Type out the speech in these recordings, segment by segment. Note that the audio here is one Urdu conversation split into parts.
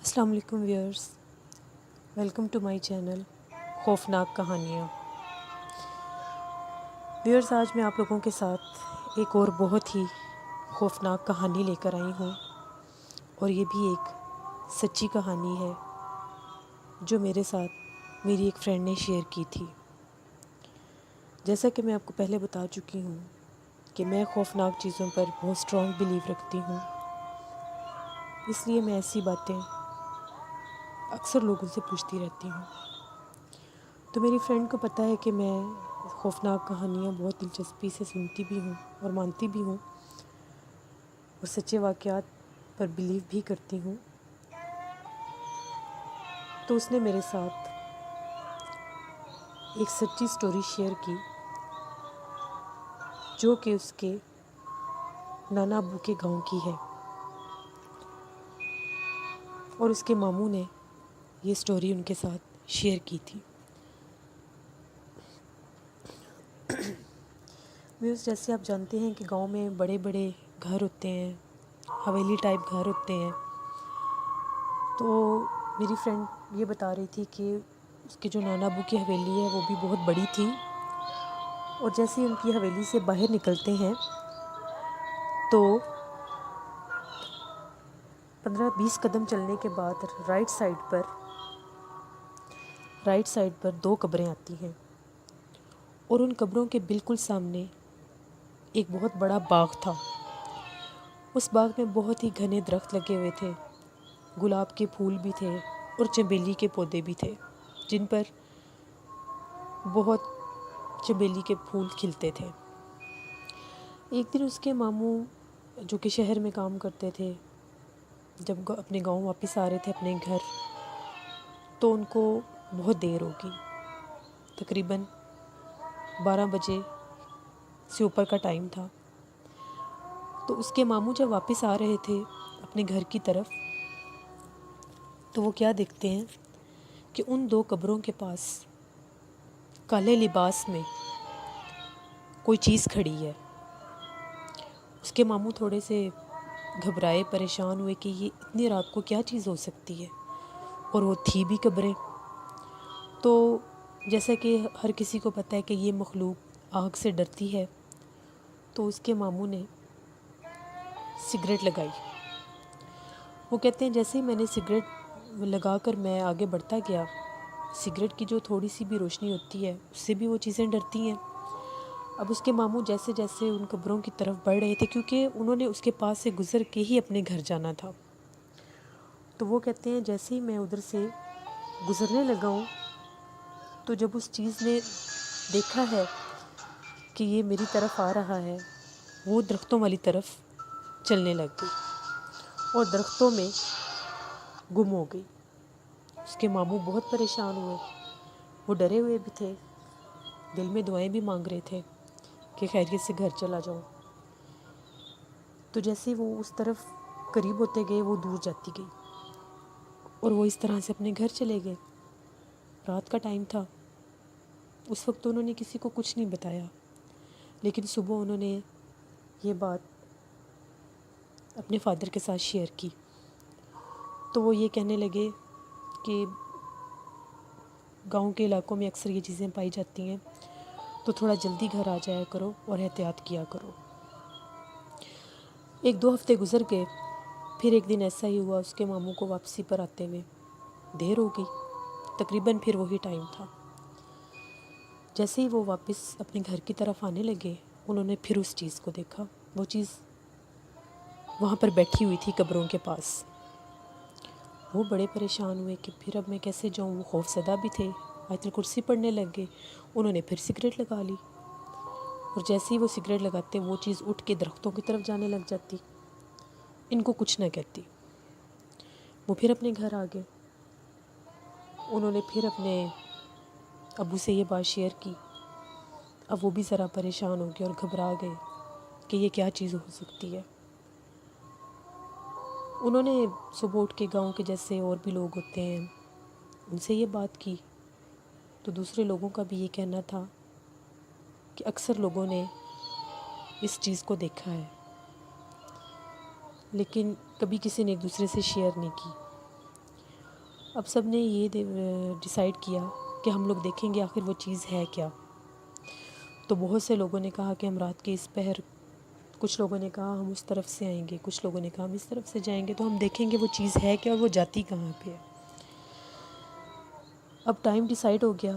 السلام علیکم viewers, welcome to my channel خوفناک کہانیاں۔ ویورز، آج میں آپ لوگوں کے ساتھ ایک اور بہت ہی خوفناک کہانی لے کر آئی ہوں، اور یہ بھی ایک سچی کہانی ہے جو میرے ساتھ میری ایک فرینڈ نے شیئر کی تھی۔ جیسا کہ میں آپ کو پہلے بتا چکی ہوں کہ میں خوفناک چیزوں پر بہت اسٹرانگ بلیو رکھتی ہوں، اس لیے میں ایسی باتیں اکثر لوگوں سے پوچھتی رہتی ہوں۔ تو میری فرینڈ کو پتہ ہے کہ میں خوفناک کہانیاں بہت دلچسپی سے سنتی بھی ہوں اور مانتی بھی ہوں، اور سچے واقعات پر بلیو بھی کرتی ہوں۔ تو اس نے میرے ساتھ ایک سچی سٹوری شیئر کی جو کہ اس کے نانا ابو کے گاؤں کی ہے، اور اس کے ماموں نے یہ سٹوری ان کے ساتھ شیئر کی تھی۔ جیسے آپ جانتے ہیں کہ گاؤں میں بڑے بڑے گھر ہوتے ہیں، حویلی ٹائپ گھر ہوتے ہیں۔ تو میری فرینڈ یہ بتا رہی تھی کہ اس کے جو نانا ابو کی حویلی ہے وہ بھی بہت بڑی تھی، اور جیسے ہی ان کی حویلی سے باہر نکلتے ہیں تو 15-20 قدم چلنے کے بعد رائٹ سائڈ پر 2 قبریں آتی ہیں، اور ان قبروں کے بالکل سامنے ایک بہت بڑا باغ تھا۔ اس باغ میں بہت ہی گھنے درخت لگے ہوئے تھے، گلاب کے پھول بھی تھے اور چنبیلی کے پودے بھی تھے، جن پر بہت چنبیلی کے پھول کھلتے تھے۔ ایک دن اس کے ماموں جو کہ شہر میں کام کرتے تھے، جب اپنے گاؤں واپس آ رہے تھے اپنے گھر، تو ان کو بہت دیر ہو گئی، تقریباً 12 بجے سے اوپر کا ٹائم تھا۔ تو اس کے ماموں جب واپس آ رہے تھے اپنے گھر کی طرف، تو وہ کیا دیکھتے ہیں کہ ان 2 قبروں کے پاس کالے لباس میں کوئی چیز کھڑی ہے۔ اس کے ماموں تھوڑے سے گھبرائے، پریشان ہوئے کہ یہ اتنی رات کو کیا چیز ہو سکتی ہے، اور وہ تھی بھی قبریں۔ تو جیسا کہ ہر کسی کو پتہ ہے کہ یہ مخلوق آگ سے ڈرتی ہے، تو اس کے ماموں نے سگریٹ لگائی۔ وہ کہتے ہیں جیسے ہی میں نے سگریٹ لگا کر میں آگے بڑھتا گیا، سگریٹ کی جو تھوڑی سی بھی روشنی ہوتی ہے اس سے بھی وہ چیزیں ڈرتی ہیں۔ اب اس کے ماموں جیسے جیسے ان قبروں کی طرف بڑھ رہے تھے، کیونکہ انہوں نے اس کے پاس سے گزر کے ہی اپنے گھر جانا تھا، تو وہ کہتے ہیں جیسے ہی میں ادھر سے گزرنے لگا ہوں، تو جب اس چیز نے دیکھا ہے کہ یہ میری طرف آ رہا ہے، وہ درختوں والی طرف چلنے لگ گئی اور درختوں میں گم ہو گئی۔ اس کے ماموں بہت پریشان ہوئے، وہ ڈرے ہوئے بھی تھے، دل میں دعائیں بھی مانگ رہے تھے کہ خیریت سے گھر چلا جاؤں۔ تو جیسے وہ اس طرف قریب ہوتے گئے، وہ دور جاتی گئی، اور وہ اس طرح سے اپنے گھر چلے گئے۔ رات کا ٹائم تھا، اس وقت انہوں نے کسی کو کچھ نہیں بتایا، لیکن صبح انہوں نے یہ بات اپنے فادر کے ساتھ شیئر کی۔ تو وہ یہ کہنے لگے کہ گاؤں کے علاقوں میں اکثر یہ چیزیں پائی جاتی ہیں، تو تھوڑا جلدی گھر آ جایا کرو اور احتیاط کیا کرو۔ 1-2 ہفتے گزر گئے، پھر ایک دن ایسا ہی ہوا، اس کے ماموں کو واپسی پر آتے ہوئے دیر ہو گئی، تقریباً پھر وہی ٹائم تھا۔ جیسے ہی وہ واپس اپنے گھر کی طرف آنے لگے، انہوں نے پھر اس چیز کو دیکھا۔ وہ چیز وہاں پر بیٹھی ہوئی تھی قبروں کے پاس۔ وہ بڑے پریشان ہوئے کہ پھر اب میں کیسے جاؤں، وہ خوف زدہ بھی تھے، آیت الکرسی پڑھنے لگ گئے۔ انہوں نے پھر سگریٹ لگا لی، اور جیسے ہی وہ سگریٹ لگاتے، وہ چیز اٹھ کے درختوں کی طرف جانے لگ جاتی، ان کو کچھ نہ کہتی۔ وہ پھر اپنے گھر آ گئے، انہوں نے پھر اپنے ابو سے یہ بات شیئر کی۔ اب وہ بھی ذرا پریشان ہو گئے اور گھبرا گئے کہ یہ کیا چیز ہو سکتی ہے۔ انہوں نے صبح اٹھ کے گاؤں کے جیسے اور بھی لوگ ہوتے ہیں ان سے یہ بات کی، تو دوسرے لوگوں کا بھی یہ کہنا تھا کہ اکثر لوگوں نے اس چیز کو دیکھا ہے، لیکن کبھی کسی نے ایک دوسرے سے شیئر نہیں کی۔ اب سب نے یہ ڈیسائیڈ کیا کہ ہم لوگ دیکھیں گے آخر وہ چیز ہے کیا۔ تو بہت سے لوگوں نے کہا کہ ہم رات کے اس پہر، کچھ لوگوں نے کہا ہم اس طرف سے آئیں گے، کچھ لوگوں نے کہا ہم اس طرف سے جائیں گے، تو ہم دیکھیں گے وہ چیز ہے کیا اور وہ جاتی کہاں پہ ہے۔ اب ٹائم ڈیسائیڈ ہو گیا،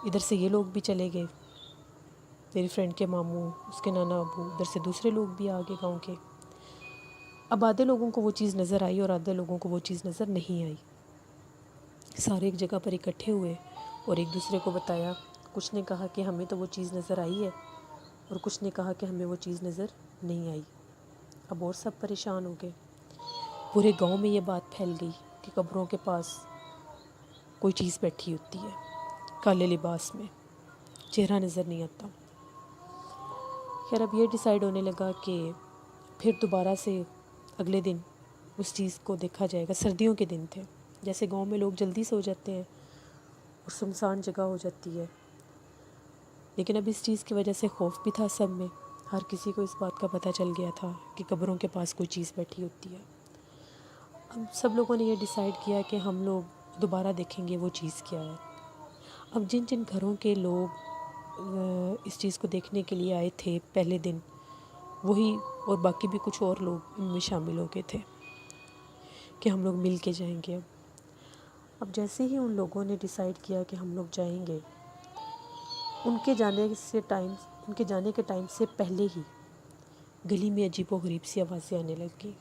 ادھر سے یہ لوگ بھی چلے گئے، میری فرینڈ کے ماموں، اس کے نانا ابو، ادھر سے دوسرے لوگ بھی آگے گاؤں کے۔ اب آدھے لوگوں کو وہ چیز نظر آئی اور آدھے لوگوں کو وہ چیز نظر نہیں آئی۔ سارے ایک جگہ پر اکٹھے ہوئے اور ایک دوسرے کو بتایا، کچھ نے کہا کہ ہمیں تو وہ چیز نظر آئی ہے اور کچھ نے کہا کہ ہمیں وہ چیز نظر نہیں آئی۔ اب اور سب پریشان ہو گئے، پورے گاؤں میں یہ بات پھیل گئی کہ قبروں کے پاس کوئی چیز بیٹھی ہوتی ہے، کالے لباس میں، چہرہ نظر نہیں آتا۔ خیر اب یہ ڈیسائیڈ ہونے لگا کہ پھر دوبارہ سے اگلے دن اس چیز کو دیکھا جائے گا۔ سردیوں کے دن تھے، جیسے گاؤں میں لوگ جلدی سو جاتے ہیں اور سنسان جگہ ہو جاتی ہے، لیکن اب اس چیز کی وجہ سے خوف بھی تھا سب میں، ہر کسی کو اس بات کا پتہ چل گیا تھا کہ قبروں کے پاس کوئی چیز بیٹھی ہوتی ہے۔ اب سب لوگوں نے یہ ڈیسائیڈ کیا کہ ہم لوگ دوبارہ دیکھیں گے وہ چیز کیا ہے۔ اب جن جن گھروں کے لوگ اس چیز کو دیکھنے کے لیے آئے تھے پہلے دن، وہی اور باقی بھی کچھ اور لوگ ان میں شامل ہو گئے تھے کہ ہم لوگ مل کے جائیں گے۔ اب جیسے ہی ان لوگوں نے ڈیسائیڈ کیا کہ ہم لوگ جائیں گے، ان کے جانے کے ٹائم سے پہلے ہی گلی میں عجیب و غریب سی آوازیں آنے لگ گئیں۔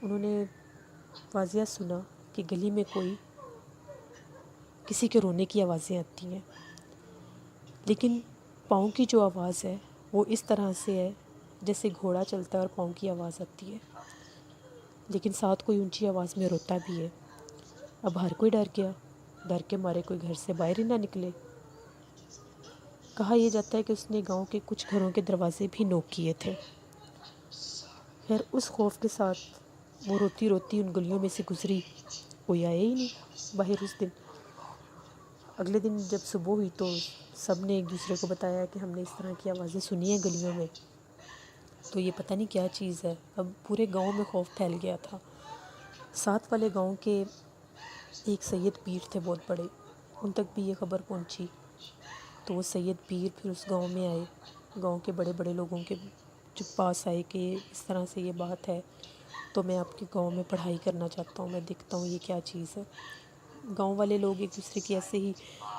انہوں نے واضح سنا کہ گلی میں کوئی کسی کے رونے کی آوازیں آتی ہیں، لیکن پاؤں کی جو آواز ہے وہ اس طرح سے ہے جیسے گھوڑا چلتا ہے اور پاؤں کی آواز آتی ہے، لیکن ساتھ کوئی اونچی آواز میں روتا بھی ہے۔ اب ہر کوئی ڈر گیا، ڈر کے مارے کوئی گھر سے باہر ہی نہ نکلے۔ کہا یہ جاتا ہے کہ اس نے گاؤں کے کچھ گھروں کے دروازے بھی نوک کیے تھے۔ خیر اس خوف کے ساتھ وہ روتی روتی ان گلیوں میں سے گزری، کوئی آیا ہی نہیں باہر اس دن۔ اگلے دن جب صبح ہوئی تو سب نے ایک دوسرے کو بتایا کہ ہم نے اس طرح کی آوازیں سنی ہیں گلیوں میں، تو یہ پتہ نہیں کیا چیز ہے۔ اب پورے گاؤں میں خوف پھیل گیا تھا۔ ساتھ والے گاؤں کے ایک سید پیر تھے بہت بڑے، ان تک بھی یہ خبر پہنچی، تو وہ سید پیر پھر اس گاؤں میں آئے، گاؤں کے بڑے بڑے لوگوں کے جو پاس آئے کہ اس طرح سے یہ بات ہے، تو میں آپ کے گاؤں میں پڑھائی کرنا چاہتا ہوں، میں دیکھتا ہوں یہ کیا چیز ہے۔ گاؤں والے لوگ ایک دوسرے کی ایسے ہی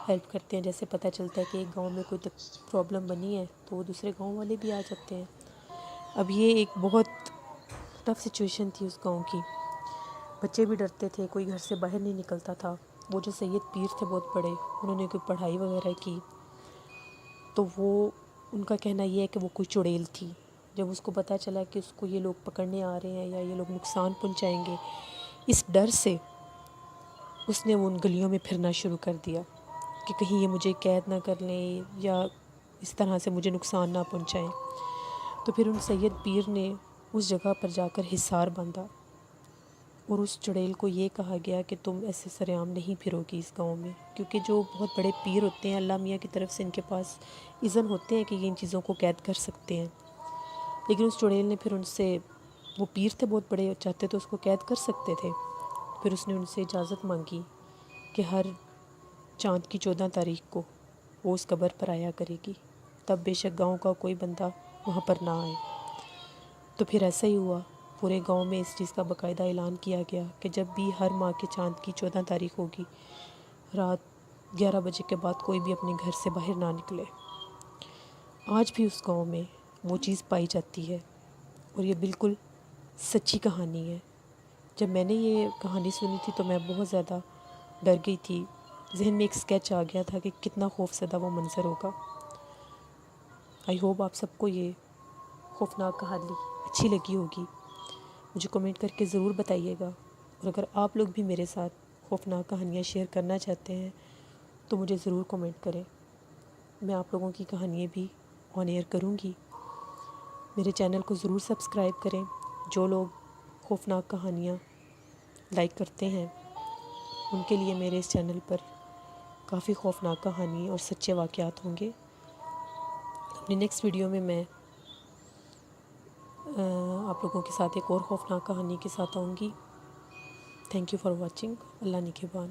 ہیلپ کرتے ہیں، جیسے پتہ چلتا ہے کہ ایک گاؤں میں کوئی پرابلم بنی ہے تو وہ دوسرے گاؤں والے بھی آ جاتے ہیں۔ اب یہ ایک بہت ٹف سچویشن تھی اس گاؤں کی، بچے بھی ڈرتے تھے، کوئی گھر سے باہر نہیں نکلتا تھا۔ وہ جو سید پیر تھے بہت بڑے، انہوں نے کوئی پڑھائی وغیرہ کی، تو وہ ان کا کہنا یہ ہے کہ وہ کوئی چڑیل تھی۔ جب اس کو پتہ چلا کہ اس کو یہ لوگ پکڑنے آ رہے ہیں یا یہ لوگ نقصان پہنچائیں گے، اس ڈر سے اس نے وہ ان گلیوں میں پھرنا شروع کر دیا کہ کہیں یہ مجھے قید نہ کر لیں یا اس طرح سے مجھے نقصان نہ پہنچائیں۔ تو پھر ان سید پیر نے اس جگہ پر جا کر حصار باندھا اور اس چڑیل کو یہ کہا گیا کہ تم ایسے سرعام نہیں پھرو گی اس گاؤں میں، کیونکہ جو بہت بڑے پیر ہوتے ہیں اللہ میاں کی طرف سے ان کے پاس اذن ہوتے ہیں کہ یہ ان چیزوں کو قید کر سکتے ہیں۔ لیکن اس چڑیل نے پھر ان سے، وہ پیر تھے بہت بڑے، چاہتے تو اس کو قید کر سکتے تھے، پھر اس نے ان سے اجازت مانگی کہ ہر چاند کی 14 تاریخ کو وہ اس قبر پر آیا کرے گی، تب بے شک گاؤں کا کوئی بندہ وہاں پر نہ آئے۔ تو پھر ایسا ہی ہوا، پورے گاؤں میں اس چیز کا باقاعدہ اعلان کیا گیا کہ جب بھی ہر ماہ کے چاند کی 14 تاریخ ہوگی، رات 11 بجے کے بعد کوئی بھی اپنے گھر سے باہر نہ نکلے۔ آج بھی اس گاؤں میں وہ چیز پائی جاتی ہے اور یہ بالکل سچی کہانی ہے۔ جب میں نے یہ کہانی سنی تھی تو میں بہت زیادہ ڈر گئی تھی، ذہن میں ایک اسکیچ آ گیا تھا کہ کتنا خوف زدہ وہ منظر ہوگا۔ آئی ہوپ آپ سب کو یہ خوفناک کہانی اچھی لگی ہوگی، مجھے کمنٹ کر کے ضرور بتائیے گا، اور اگر آپ لوگ بھی میرے ساتھ خوفناک کہانیاں شیئر کرنا چاہتے ہیں تو مجھے ضرور کمنٹ کریں، میں آپ لوگوں کی کہانیاں بھی آن ایئر کروں گی۔ میرے چینل کو ضرور سبسکرائب کریں، جو لوگ خوفناک کہانیاں لائک کرتے ہیں ان کے لیے میرے اس چینل پر کافی خوفناک کہانی اور سچے واقعات ہوں گے۔ اپنی نیکسٹ ویڈیو میں آپ لوگوں کے ساتھ ایک اور خوفناک کہانی کے ساتھ آؤں گی۔ Thank you for watching. Allah نگہبان.